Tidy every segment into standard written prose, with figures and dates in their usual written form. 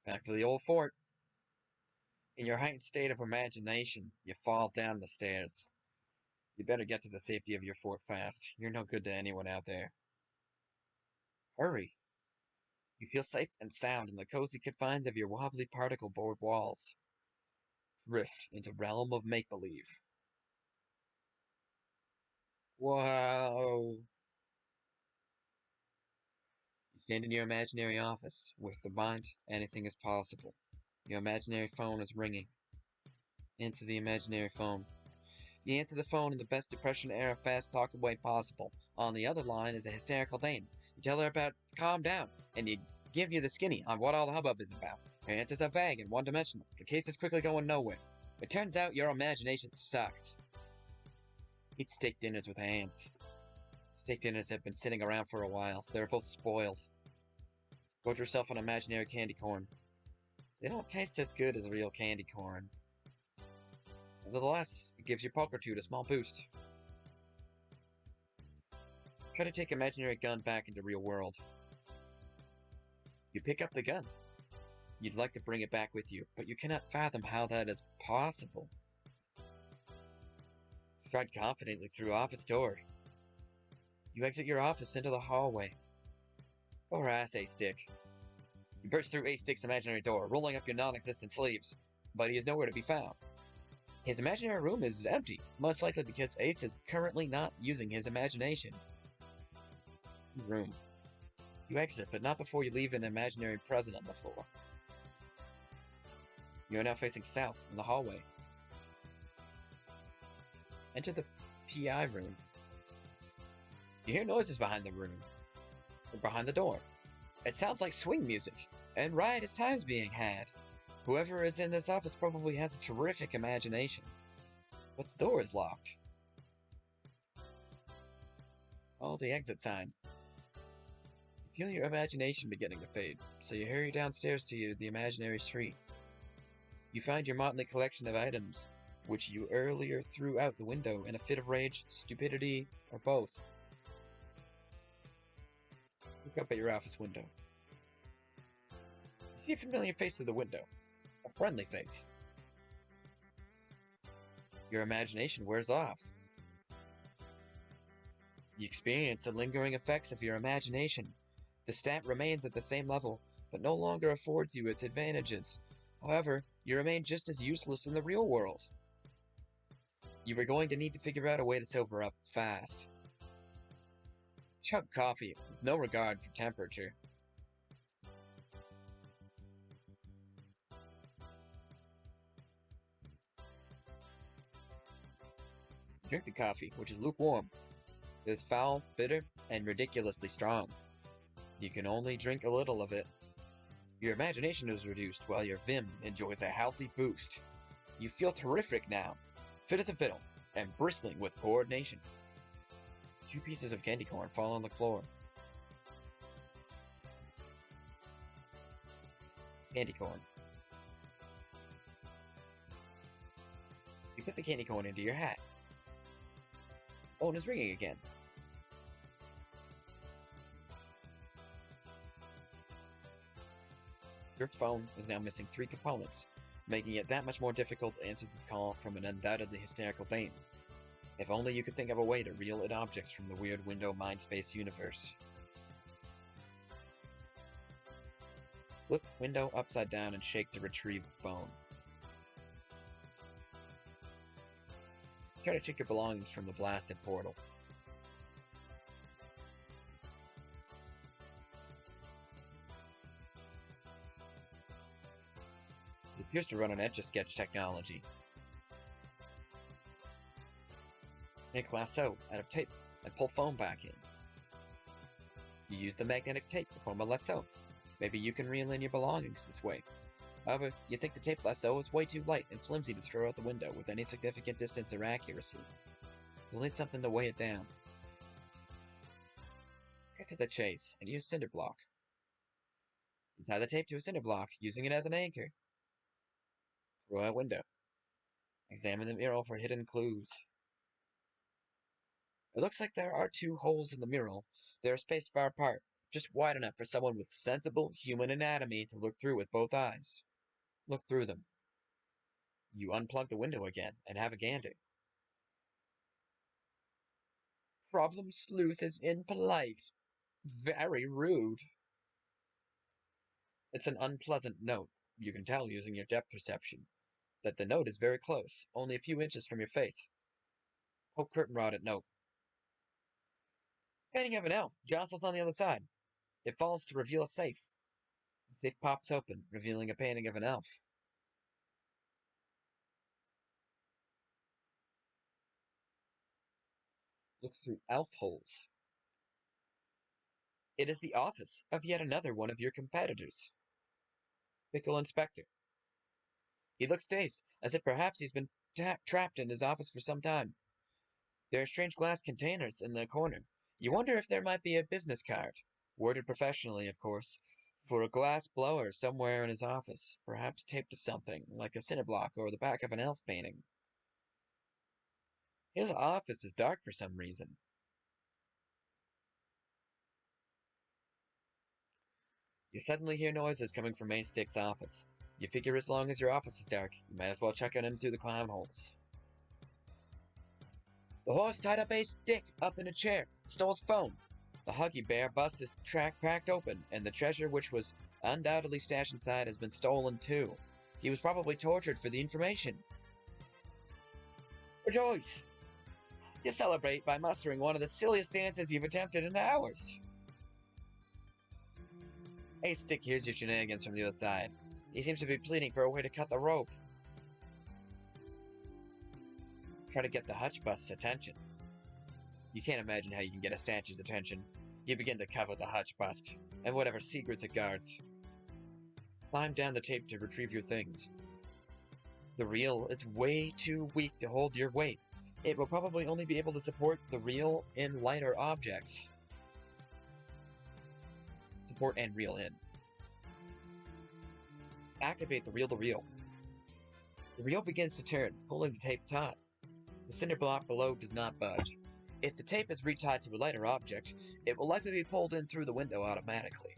Back to the old fort. In your heightened state of imagination, you fall down the stairs. You better get to the safety of your fort fast. You're no good to anyone out there. Hurry. You feel safe and sound in the cozy confines of your wobbly particle board walls. Drift into realm of make-believe. Whoa. You stand in your imaginary office. With the mind, anything is possible. Your imaginary phone is ringing. Answer the imaginary phone. You answer the phone in the best Depression-era fast-talking way possible. On the other line is a hysterical dame. You tell her about calm down, and you give you the skinny on what all the hubbub is about. Her answers are vague and one-dimensional. The case is quickly going nowhere. It turns out your imagination sucks. Eat steak dinners with hands. Steak dinners have been sitting around for a while. They're both spoiled. Gorge yourself on imaginary candy corn. They don't taste as good as real candy corn. Nevertheless, it gives your pulchritude a small boost. Try to take imaginary gun back into real world. You pick up the gun. You'd like to bring it back with you, but you cannot fathom how that is possible. Stride confidently through office door. You exit your office into the hallway. Go harass A-Stick. You burst through A-Stick's imaginary door, rolling up your non-existent sleeves, but he is nowhere to be found. His imaginary room is empty, most likely because Ace is currently not using his imagination. Room. You exit, but not before you leave an imaginary present on the floor. You are now facing south in the hallway. Enter the PI room. You hear noises behind the room, or behind the door. It sounds like swing music, and riotous times being had. Whoever is in this office probably has a terrific imagination. But the door is locked. Follow the exit sign. You feel your imagination beginning to fade, so you hurry downstairs to the imaginary street. You find your motley collection of items, which you earlier threw out the window in a fit of rage, stupidity, or both. Look up at your office window. You see a familiar face through the window. A friendly face. Your imagination wears off. You experience the lingering effects of your imagination. The stat remains at the same level, but no longer affords you its advantages. However, you remain just as useless in the real world. You are going to need to figure out a way to sober up fast. Chug coffee with no regard for temperature. Drink the coffee, which is lukewarm. It is foul, bitter, and ridiculously strong. You can only drink a little of it. Your imagination is reduced while your vim enjoys a healthy boost. You feel terrific now, fit as a fiddle, and bristling with coordination. 2 pieces of candy corn fall on the floor. Candy corn. You put the candy corn into your hat. The phone is ringing again. Your phone is now missing 3 components, making it that much more difficult to answer this call from an undoubtedly hysterical dame. If only you could think of a way to reel in objects from the weird window mindspace universe. Flip window upside down and shake to retrieve phone. Try to check your belongings from the blasted portal. It appears to run on Etch-a-Sketch technology. Make lasso out of tape and pull foam back in. You use the magnetic tape to form a lasso. Maybe you can reel in your belongings this way. However, you think the tape lasso is way too light and flimsy to throw out the window with any significant distance or accuracy. You'll need something to weigh it down. Cut to the chase and use cinder block. You tie the tape to a cinder block, using it as an anchor. Throw out window. Examine the mural for hidden clues. It looks like there are 2 holes in the mural. They are spaced far apart, Just wide enough for someone with sensible human anatomy to look through with both eyes. Look through them. You unplug the window again and have a gander. Problem Sleuth is impolite. Very rude. It's an unpleasant note. You can tell using your depth perception that the note is very close, only a few inches from your face. Poke curtain rod at note. Painting of an elf jostles on the other side. It falls to reveal a safe. The safe pops open, revealing a painting of an elf. Look through elf holes. It is the office of yet another one of your competitors. Pickle Inspector. He looks dazed, as if perhaps he's been trapped in his office for some time. There are strange glass containers in the corner. You wonder if there might be a business card, worded professionally, of course, for a glass blower somewhere in his office, perhaps taped to something, like a cinder block or the back of an elf painting. His office is dark for some reason. You suddenly hear noises coming from Ace Stick's office. You figure as long as your office is dark, you might as well check on him through the clown holes. The horse tied up Ace Stick up in a chair, stole his phone. The Huggy Bear bust his track cracked open, and the treasure which was undoubtedly stashed inside has been stolen too. He was probably tortured for the information. Rejoice! You celebrate by mustering one of the silliest dances you've attempted in hours. Ace Stick hears your shenanigans from the other side. He seems to be pleading for a way to cut the rope. Try to get the hutch bust's attention. You can't imagine how you can get a statue's attention. You begin to cover the hutch bust, and whatever secrets it guards. Climb down the tape to retrieve your things. The reel is way too weak to hold your weight. It will probably only be able to support the reel in lighter objects. Support and reel in. Activate the reel-to-reel. The reel begins to turn, pulling the tape taut. The cinder block below does not budge. If the tape is retied to a lighter object, it will likely be pulled in through the window automatically.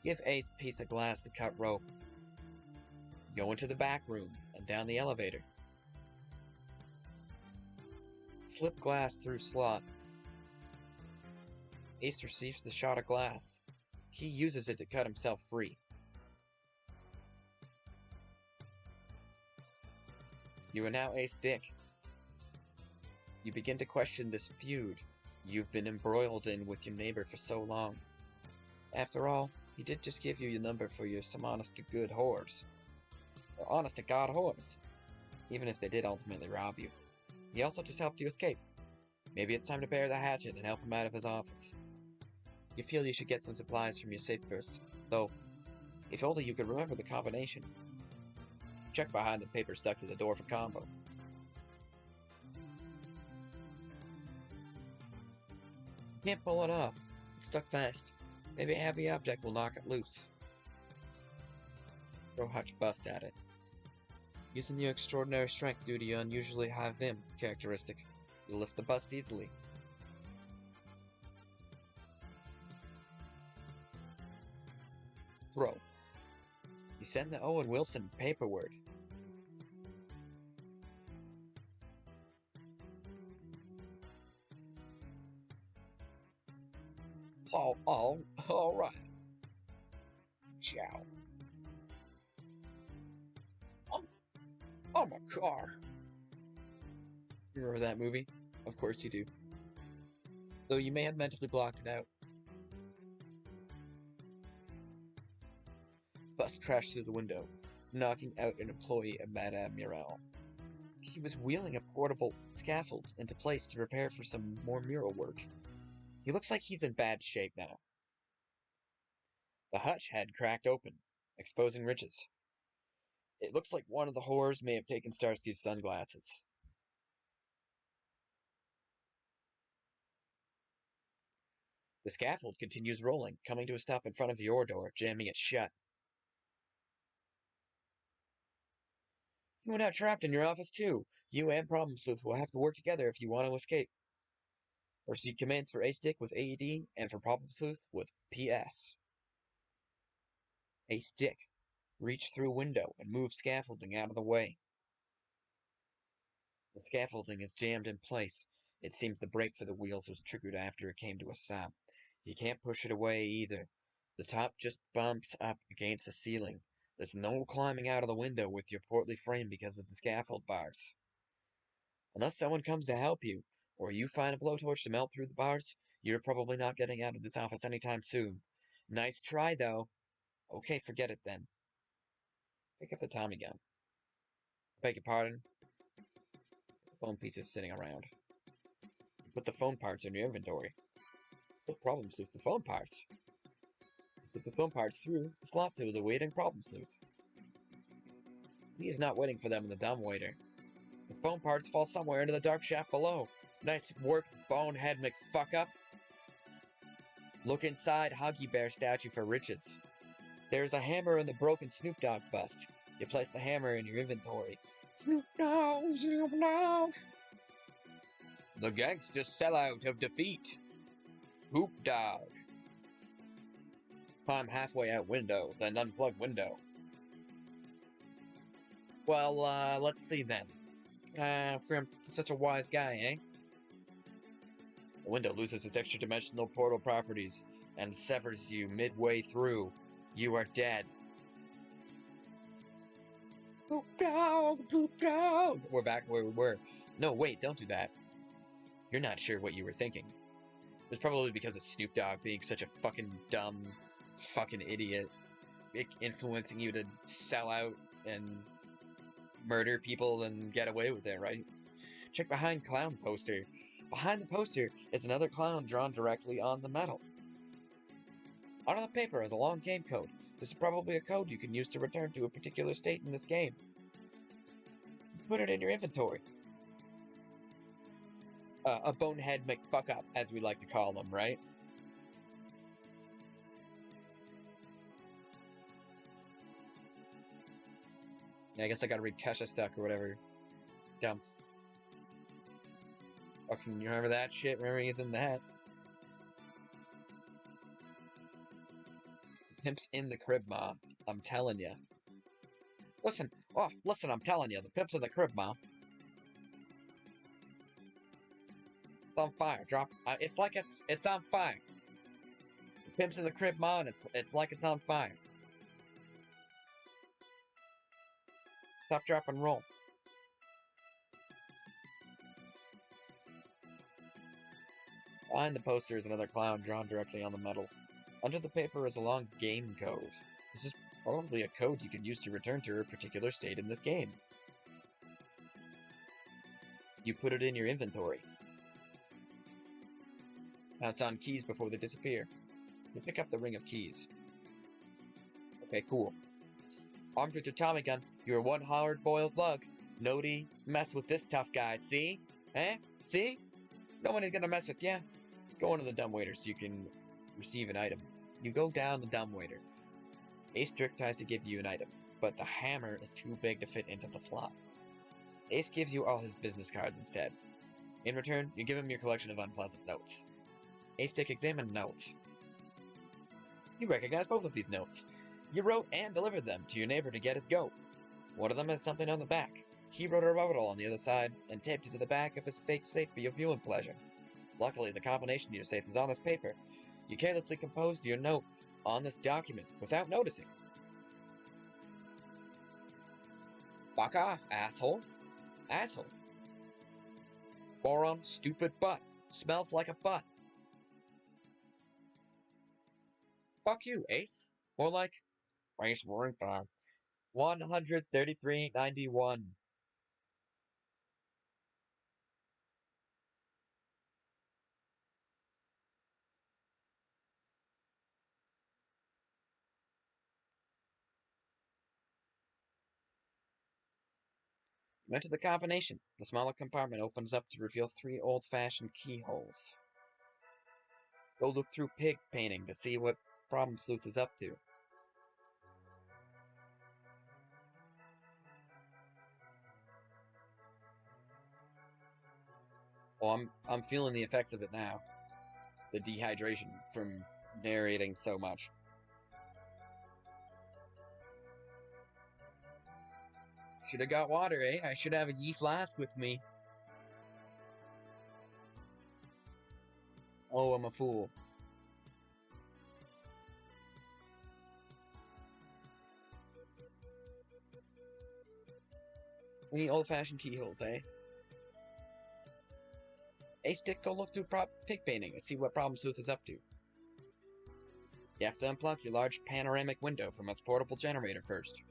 Give Ace a piece of glass to cut rope. Go into the back room and down the elevator. Slip glass through slot. Ace receives the shot of glass. He uses it to cut himself free. You are now Ace Dick. You begin to question this feud you've been embroiled in with your neighbor for so long. After all, he did just give you your number for your some honest-to-good whores. Or honest-to-God whores. Even if they did ultimately rob you. He also just helped you escape. Maybe it's time to bear the hatchet and help him out of his office. You feel you should get some supplies from your safe first, though, if only you could remember the combination. Check behind the paper stuck to the door for combo. You can't pull it off. It's stuck fast. Maybe a heavy object will knock it loose. Throw hutch bust at it. Using your extraordinary strength due to your unusually high vim characteristic, you'll lift the bust easily. Throw. You send the Owen Wilson paperword. All right. Ciao. I'm a car. You remember that movie? Of course you do. Though you may have mentally blocked it out. Bus crashed through the window, knocking out an employee of Madame Murel. He was wheeling a portable scaffold into place to prepare for some more mural work. He looks like he's in bad shape now. The hutch had cracked open, exposing ridges. It looks like one of the whores may have taken Starsky's sunglasses. The scaffold continues rolling, coming to a stop in front of your door, jamming it shut. You are now trapped in your office too. You and Problem Sleuth will have to work together if you want to escape. Proceed commands for A-Stick with AED and for Problem Sleuth with PS. A-Stick. Reach through window and move scaffolding out of the way. The scaffolding is jammed in place. It seems the brake for the wheels was triggered after it came to a stop. You can't push it away either. The top just bumps up against the ceiling. There's no climbing out of the window with your portly frame because of the scaffold bars. Unless someone comes to help you, or you find a blowtorch to melt through the bars, you're probably not getting out of this office anytime soon. Nice try, though. Okay, forget it then. Pick up the Tommy gun. Beg your pardon? The phone piece is sitting around. You put the phone parts in your inventory. What's the problem with the phone parts? Slip the phone parts through the slot to the waiting Problem Sleuth. He is not waiting for them in the dumbwaiter. The phone parts fall somewhere into the dark shaft below. Nice work, bonehead McFuck-up. Look inside Huggy Bear statue for riches. There's a hammer in the broken Snoop Dogg bust. You place the hammer in your inventory. Snoop Dogg, Snoop Dogg. The gangster sellout of defeat. Hoop Dog. Climb halfway out window, then unplug window. Well, let's see then. From such a wise guy, eh? The window loses its extra-dimensional portal properties and severs you midway through. You are dead. Poop dog, poop dog. We're back where we were. No, wait, don't do that. You're not sure what you were thinking. It was probably because of Snoop Dogg being such a fucking dumb fucking idiot, influencing you to sell out and murder people and get away with it, right? Check behind clown poster. Behind the poster is another clown drawn directly on the metal. On the paper is a long game code. This is probably a code you can use to return to a particular state in this game. You put it in your inventory. A bonehead McFuck-up, as we like to call them, right? Yeah, I guess I gotta read Kesha Stuck or whatever. Dumb. Fucking, you remember that shit? Remember he's in that? Pimp's in the crib, Ma. I'm telling ya. Listen, I'm telling you, the pimp's in the crib, Ma. It's on fire. Drop. It's like it's on fire. The pimp's in the crib, Ma, and it's like it's on fire. Stop, drop, and roll. Behind the poster is another clown drawn directly on the metal. Under the paper is a long game code. This is probably a code you can use to return to a particular state in this game. You put it in your inventory. Pounce on keys before they disappear. You pick up the ring of keys. Okay, cool. Armed with your Tommy gun, you're one hard-boiled lug. Nobody mess with this tough guy, see? Eh? See? Nobody's gonna mess with ya. Go into the dumbwaiter so you can receive an item. You go down the dumbwaiter. Ace Trick tries to give you an item, but the hammer is too big to fit into the slot. Ace gives you all his business cards instead. In return, you give him your collection of unpleasant notes. Ace Stick examined notes. You recognize both of these notes. You wrote and delivered them to your neighbor to get his goat. One of them has something on the back. He wrote a rebuttal on the other side and taped it to the back of his fake safe for your viewing pleasure. Luckily, the combination to your safe is on this paper. You carelessly composed your note on this document without noticing. Fuck off, asshole. Asshole. Moron, stupid butt. Smells like a butt. Fuck you, Ace. More like Ace Ringtone. 133.91. You enter the combination. The smaller compartment opens up to reveal 3 old-fashioned keyholes. Go look through pig painting to see what Problem Sleuth is up to. Oh, I'm feeling the effects of it now. The dehydration from narrating so much. Should have got water, eh? I should have a ye flask with me. Oh, I'm a fool. We need old-fashioned keyholes, eh? Hey, Stick, go look through pig painting and see what Problem Sleuth is up to. You have to unplug your large panoramic window from its portable generator first.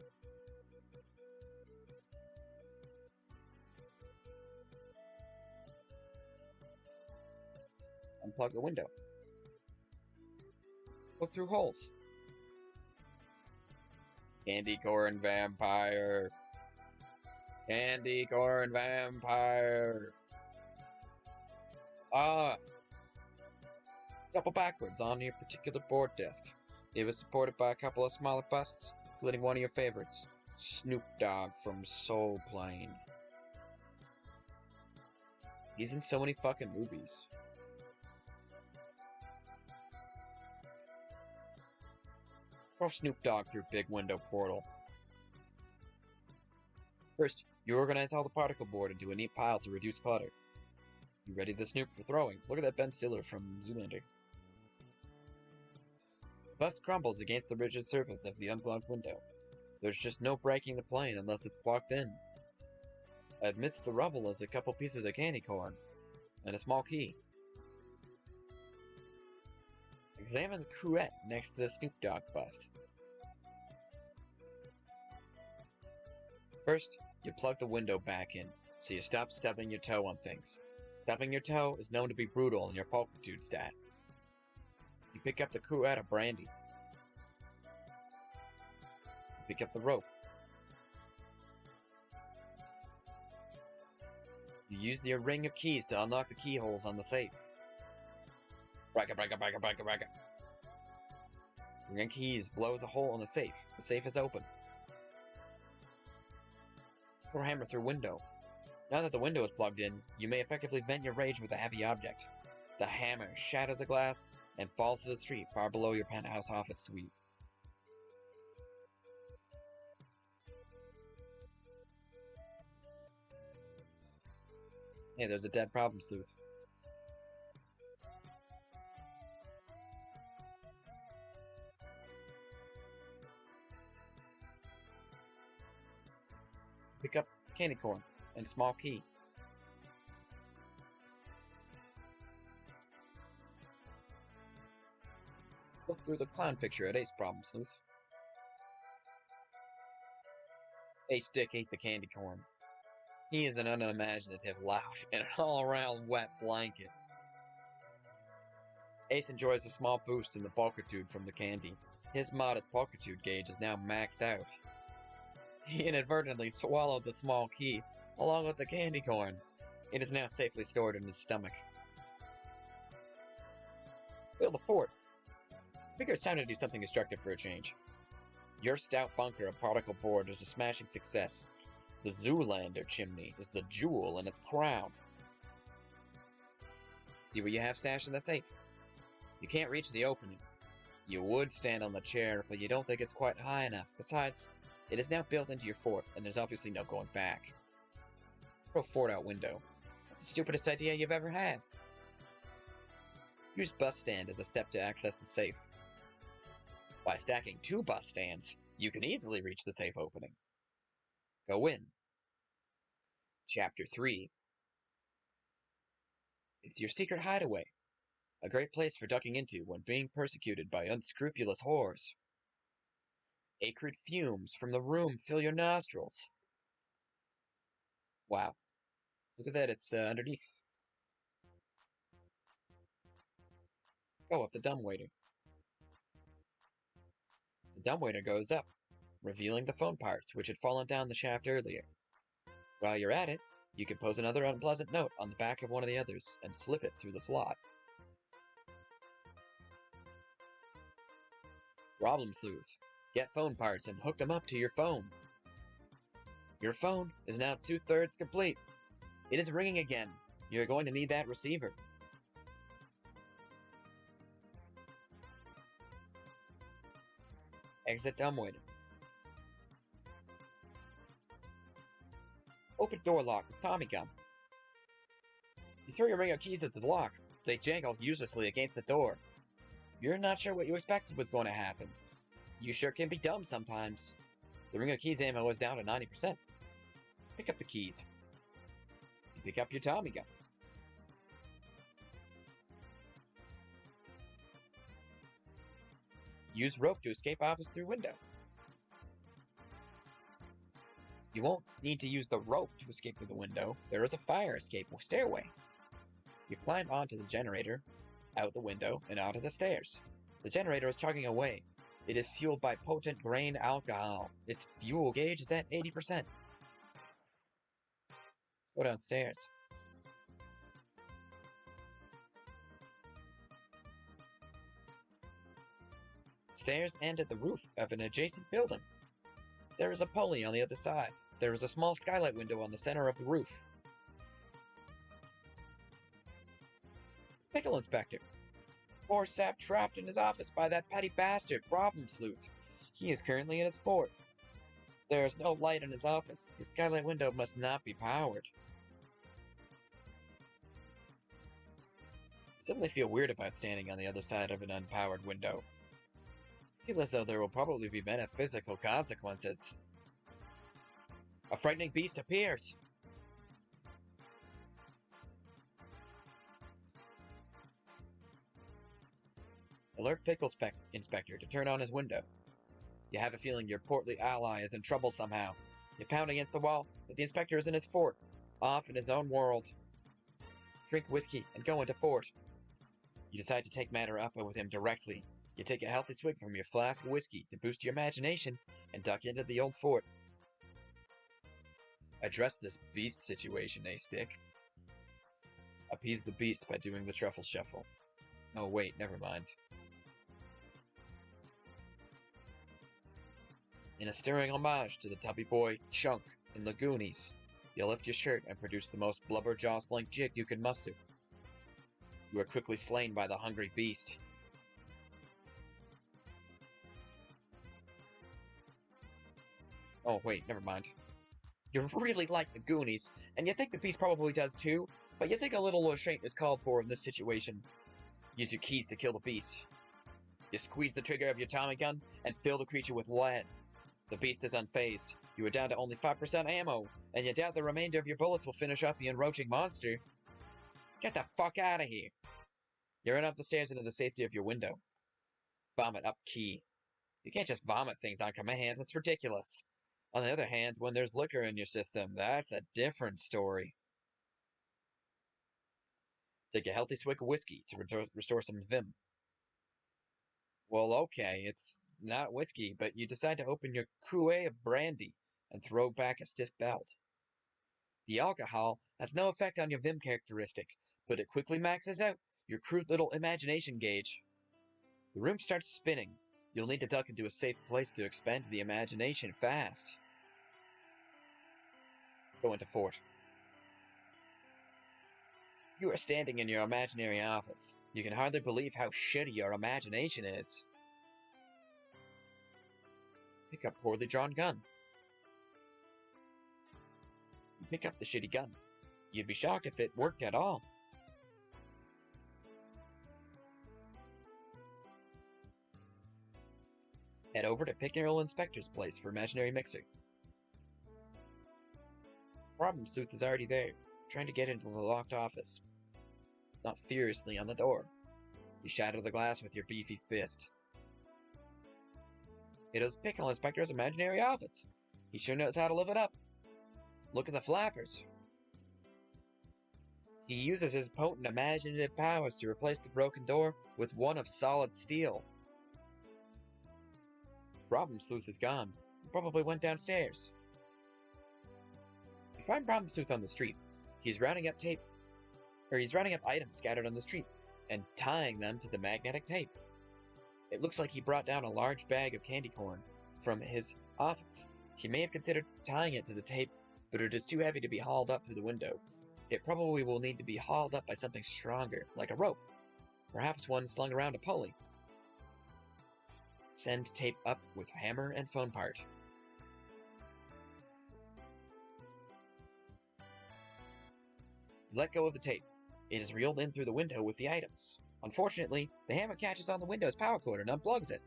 Unplug the window. Look through holes. Candy corn vampire. Candy corn vampire. Ah! Double backwards on your particular board desk. It was supported by a couple of smaller busts, including one of your favorites, Snoop Dogg from Soul Plane. He's in so many fucking movies. Throw Snoop Dogg through big window portal. First, you organize all the particle board into a neat pile to reduce clutter. You ready the Snoop for throwing? Look at that Ben Stiller from Zoolander. The bust crumbles against the rigid surface of the unblocked window. There's just no breaking the plane unless it's blocked in. Amidst the rubble is a couple pieces of candy corn and a small key. Examine the cruet next to the Snoop Dogg bust. First, you plug the window back in, so you stop stubbing your toe on things. Stubbing your toe is known to be brutal in your pulchritude stat. You pick up the cruet of brandy. You pick up the rope. You use your ring of keys to unlock the keyholes on the safe. Bragga, bragga, bragga, bragga, bragga. Ring of keys blows a hole in the safe. The safe is open. Throw a hammer through window. Now that the window is plugged in, you may effectively vent your rage with a heavy object. The hammer shatters the glass and falls to the street far below your penthouse office suite. Hey, there's a dead Problem Sleuth. Pick up candy corn and a small key. Look through the clown picture at Ace, Problem Sleuth. Ace Stick ate the candy corn. He is an unimaginative lout and an all-around wet blanket. Ace enjoys a small boost in the pulchritude from the candy. His modest pulchritude gauge is now maxed out. He inadvertently swallowed the small key, along with the candy corn. It is now safely stored in his stomach. Build a fort. Figure it's time to do something constructive for a change. Your stout bunker of particle board is a smashing success. The Zoolander chimney is the jewel in its crown. See what you have stashed in the safe. You can't reach the opening. You would stand on the chair, but you don't think it's quite high enough. Besides, it is now built into your fort, and there's obviously no going back. Throw fort out window. That's the stupidest idea you've ever had. Use bus stand as a step to access the safe. By stacking 2 bus stands, you can easily reach the safe opening. Go in. Chapter 3. It's your secret hideaway. A great place for ducking into when being persecuted by unscrupulous whores. Acrid fumes from the room fill your nostrils. Wow. Look at that, it's underneath. Go up the dumbwaiter. The dumbwaiter goes up, revealing the phone parts which had fallen down the shaft earlier. While you're at it, you can pose another unpleasant note on the back of one of the others and slip it through the slot. Problem Sleuth. Get phone parts and hook them up to your phone. Your phone is now 2/3 complete. It is ringing again. You're going to need that receiver. Exit dumbwaiter. Open door lock with Tommy gun. You throw your ring of keys at the lock. They jangle uselessly against the door. You're not sure what you expected was going to happen. You sure can be dumb sometimes. The ring of keys ammo is down to 90%. Pick up the keys. You pick up your Tommy gun. Use rope to escape office through window. You won't need to use the rope to escape through the window. There is a fire escape stairway. You climb onto the generator, out the window, and onto the stairs. The generator is chugging away. It is fueled by potent grain alcohol. Its fuel gauge is at 80%. Go downstairs. Stairs end at the roof of an adjacent building. There is a pulley on the other side. There is a small skylight window on the center of the roof. It's Pickle Inspector. Poor sap trapped in his office by that petty bastard, Problem Sleuth. He is currently in his fort. There is no light in his office. His skylight window must not be powered. I suddenly feel weird about standing on the other side of an unpowered window. I feel as though there will probably be metaphysical consequences. A frightening beast appears! Alert Pickle Inspector to turn on his window. You have a feeling your portly ally is in trouble somehow. You pound against the wall, but the inspector is in his fort, off in his own world. Drink whiskey and go into fort. You decide to take matter up with him directly. You take a healthy swig from your flask of whiskey to boost your imagination and duck into the old fort. Address this beast situation, Stick. Appease the beast by doing the truffle shuffle. Oh wait, never mind. In a stirring homage to the tubby boy Chunk in the Goonies, you lift your shirt and produce the most blubber-jostling jig you can muster. You are quickly slain by the hungry beast. Oh wait, never mind. You really like the Goonies, and you think the beast probably does too, but you think a little restraint is called for in this situation. Use your keys to kill the beast. You squeeze the trigger of your Tommy gun and fill the creature with lead. The beast is unfazed. You are down to only 5% ammo, and you doubt the remainder of your bullets will finish off the enroaching monster. Get the fuck out of here. You run up the stairs into the safety of your window. Vomit up key. You can't just vomit things on command, that's ridiculous. On the other hand, when there's liquor in your system, that's a different story. Take a healthy swig of whiskey to restore some vim. Well, okay, it's not whiskey, but you decide to open your cruet of brandy and throw back a stiff belt. The alcohol has no effect on your vim characteristic, but it quickly maxes out your crude little imagination gauge. The room starts spinning. You'll need to duck into a safe place to expend the imagination fast. Go into fort. You are standing in your imaginary office. You can hardly believe how shitty your imagination is. Pick up poorly drawn gun. You pick up the shitty gun. You'd be shocked if it worked at all. Head over to Pickle Inspector's place for imaginary mixer. Problem Sleuth is already there, trying to get into the locked office. Not furiously on the door. You shatter the glass with your beefy fist. It is Pickle Inspector's imaginary office. He sure knows how to live it up. Look at the flappers. He uses his potent imaginative powers to replace the broken door with one of solid steel. Problem Sleuth is gone. He probably went downstairs. You find Problem Sleuth on the street. He's rounding up items scattered on the street and tying them to the magnetic tape. It looks like he brought down a large bag of candy corn from his office. He may have considered tying it to the tape, but it is too heavy to be hauled up through the window. It probably will need to be hauled up by something stronger, like a rope. Perhaps one slung around a pulley. Send tape up with hammer and phone part. Let go of the tape. It is reeled in through the window with the items. Unfortunately, the hammer catches on the window's power cord and unplugs it.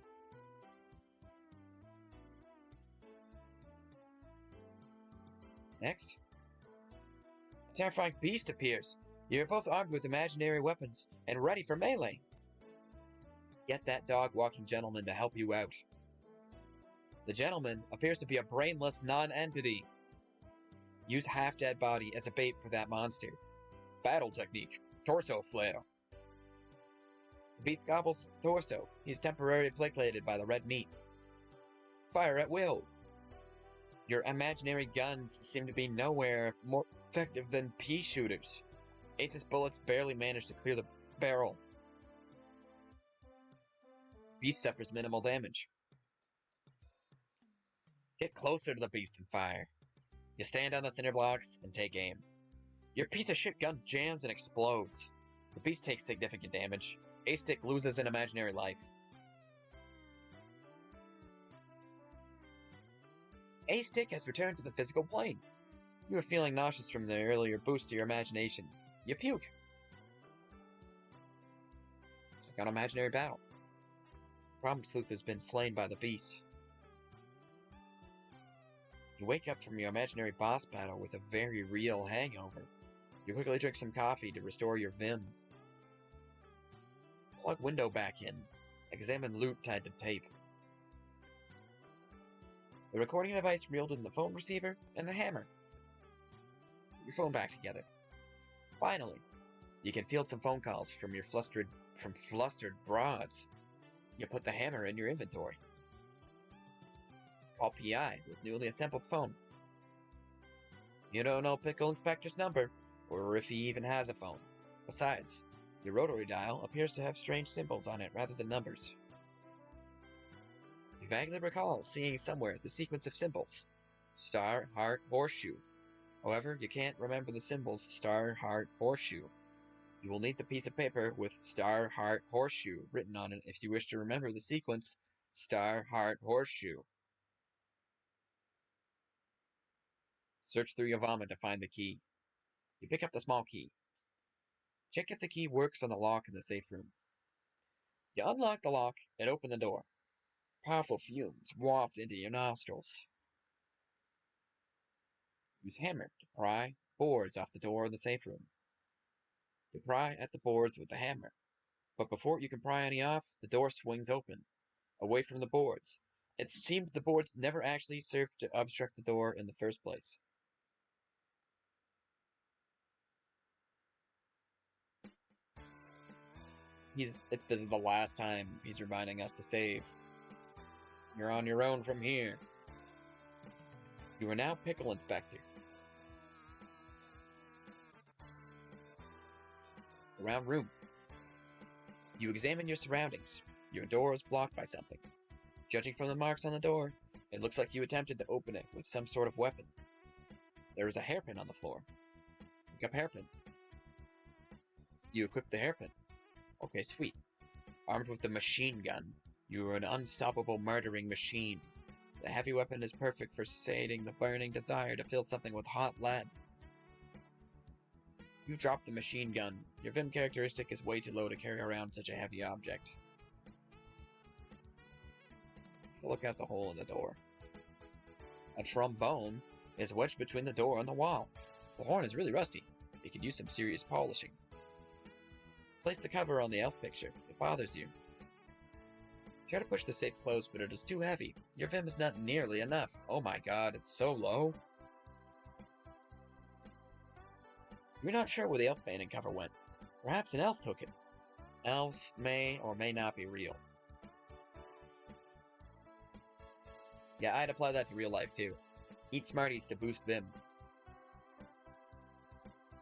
Next. A terrifying beast appears. You are both armed with imaginary weapons and ready for melee. Get that dog-walking gentleman to help you out. The gentleman appears to be a brainless non-entity. Use half-dead body as a bait for that monster. Battle technique. Torso flare. The beast gobbles torso. He's temporarily placated by the red meat. Fire at will. Your imaginary guns seem to be nowhere more effective than pea shooters. Ace's bullets barely manage to clear the barrel. Beast suffers minimal damage. Get closer to the beast and fire. You stand on the cinder blocks and take aim. Your piece of shit gun jams and explodes. The beast takes significant damage. A-Stick loses an imaginary life. A-Stick has returned to the physical plane. You are feeling nauseous from the earlier boost to your imagination. You puke. Click on imaginary battle. Problem Sleuth has been slain by the beast. You wake up from your imaginary boss battle with a very real hangover. You quickly drink some coffee to restore your vim. Plug window back in. Examine loot tied to tape. The recording device reeled in the phone receiver and the hammer. Put your phone back together. Finally, you can field some phone calls from flustered broads. You put the hammer in your inventory. Call PI with newly assembled phone. You don't know Pickle Inspector's number, or if he even has a phone. Besides, your rotary dial appears to have strange symbols on it rather than numbers. You vaguely recall seeing somewhere the sequence of symbols. Star, heart, horseshoe. However, you can't remember the symbols star, heart, horseshoe. You will need the piece of paper with star, heart, horseshoe written on it if you wish to remember the sequence star, heart, horseshoe. Search through your vomit to find the key. You pick up the small key. Check if the key works on the lock in the safe room. You unlock the lock and open the door. Powerful fumes waft into your nostrils. Use hammer to pry boards off the door in the safe room. You pry at the boards with the hammer, but before you can pry any off, the door swings open, away from the boards. It seems the boards never actually served to obstruct the door in the first place. This is the last time he's reminding us to save. You're on your own from here. You are now Pickle Inspector. Around room. You examine your surroundings. Your door is blocked by something. Judging from the marks on the door, it looks like you attempted to open it with some sort of weapon. There is a hairpin on the floor. Pick up hairpin. You equip the hairpin. Okay, sweet. Armed with the machine gun, you are an unstoppable murdering machine. The heavy weapon is perfect for sating the burning desire to fill something with hot lead. You drop the machine gun. Your Vim characteristic is way too low to carry around such a heavy object. Look out the hole in the door. A trombone is wedged between the door and the wall. The horn is really rusty. It could use some serious polishing. Place the cover on the elf picture. It bothers you. Try to push the safe closed, but it is too heavy. Your Vim is not nearly enough. Oh my god, it's so low. You're not sure where the elf painting cover went. Perhaps an elf took it. Elves may or may not be real. Yeah, I'd apply that to real life too. Eat Smarties to boost Vim.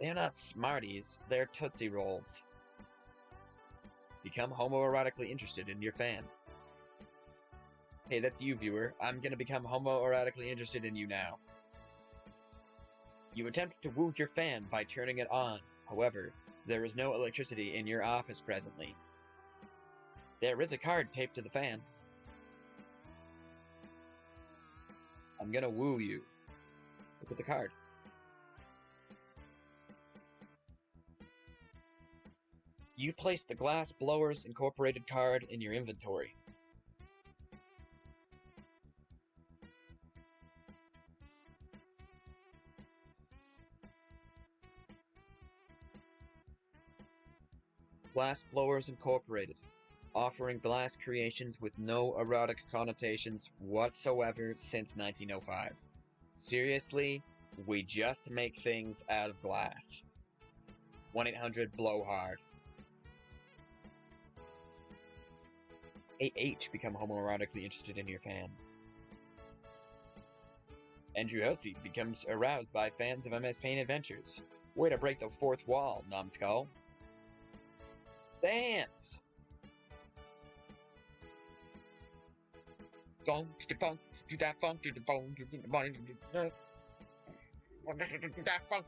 They're not Smarties, they're Tootsie Rolls. Become homoerotically interested in your fan. Hey, that's you, viewer. I'm gonna become homoerotically interested in you now. You attempt to woo your fan by turning it on. However, there is no electricity in your office presently. There is a card taped to the fan. I'm gonna woo you. Look at the card. You place the Glass Blowers Incorporated card in your inventory. Glass Blowers Incorporated, offering glass creations with no erotic connotations whatsoever since 1905. Seriously, we just make things out of glass. 1-800-BLOWHARD. 8H become homoerotically interested in your fan. Andrew Hussie becomes aroused by fans of MS Paint Adventures. Way to break the fourth wall, numbskull. Dance! Funk to funk to that funk to the bone to the body to that funk.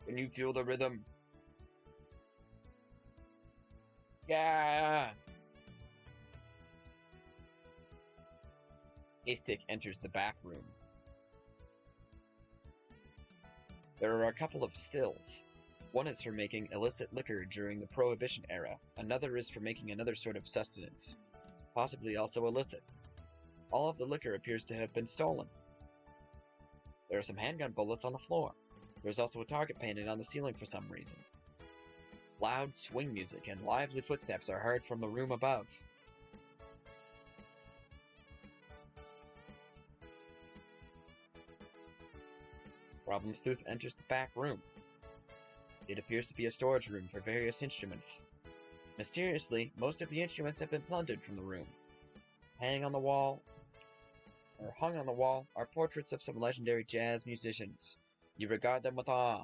Can you feel the rhythm? Yeah! Haystick enters the back room. There are a couple of stills. One is for making illicit liquor during the Prohibition era. Another is for making another sort of sustenance, possibly also illicit. All of the liquor appears to have been stolen. There are some handgun bullets on the floor. There's also a target painted on the ceiling for some reason. Loud swing music and lively footsteps are heard from the room above. Problem Sleuth enters the back room. It appears to be a storage room for various instruments. Mysteriously, most of the instruments have been plundered from the room. Hung on the wall are portraits of some legendary jazz musicians. You regard them with awe.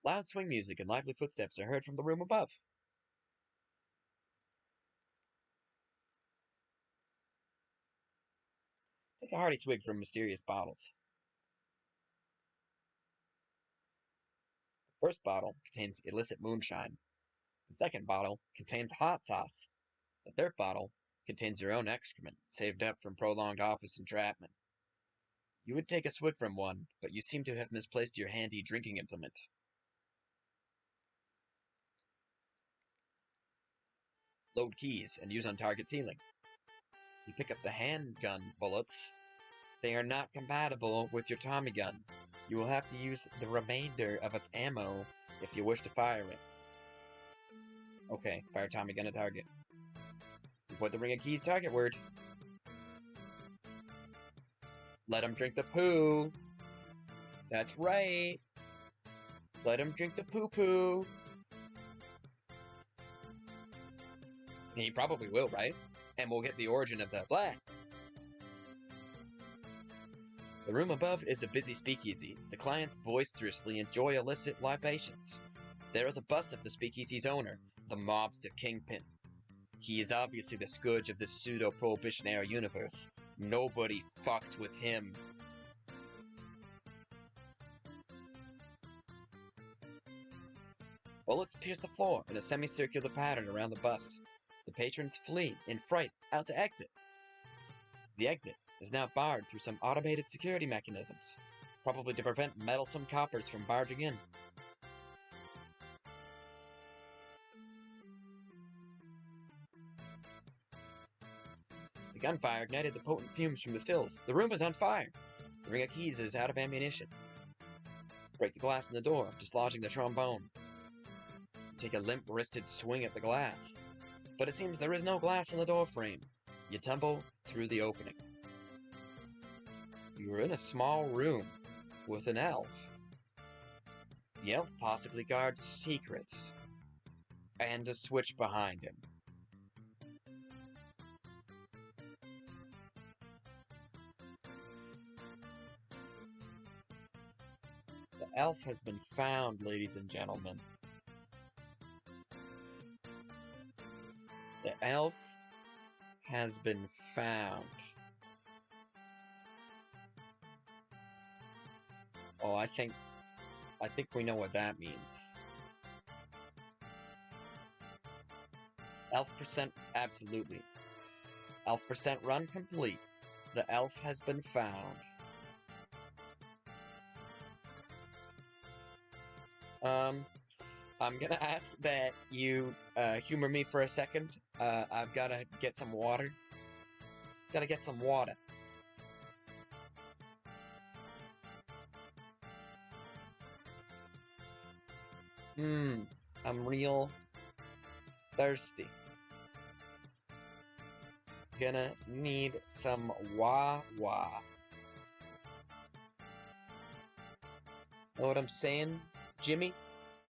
Loud swing music and lively footsteps are heard from the room above. Take a hearty swig from mysterious bottles. The first bottle contains illicit moonshine. The second bottle contains hot sauce. The third bottle contains your own excrement, saved up from prolonged office entrapment. You would take a swig from one, but you seem to have misplaced your handy drinking implement. Load keys and use on target ceiling. You pick up the handgun bullets. They are not compatible with your Tommy gun. You will have to use the remainder of its ammo if you wish to fire it. Okay, fire Tommy gun at target. You put the ring of keys target word. Let him drink the poo. That's right. Let him drink the poo-poo. He probably will, right? And we'll get the origin of the blah. The room above is a busy speakeasy. The clients boisterously enjoy illicit libations. There is a bust of the speakeasy's owner, the mobster Kingpin. He is obviously the scourge of this pseudo-prohibition-era universe. Nobody fucks with him. Bullets pierce the floor in a semicircular pattern around the bust. The patrons flee in fright out the exit. The exit is now barred through some automated security mechanisms, probably to prevent meddlesome coppers from barging in. The gunfire ignited the potent fumes from the stills. The room is on fire. The ring of keys is out of ammunition. Break the glass in the door, dislodging the trombone. You take a limp-wristed swing at the glass, but it seems there is no glass in the door frame. You tumble through the opening. You are in a small room with an elf. The elf possibly guards secrets, and a switch behind him. elf has been found, ladies and gentlemen. The elf has been found. Oh, I think we know what that means. Elf percent, absolutely. Elf percent run complete. The elf has been found. I'm gonna ask that you humor me for a second. I've gotta get some water. Gotta get some water. I'm real thirsty. Gonna need some wah-wah. Know what I'm saying, Jimmy?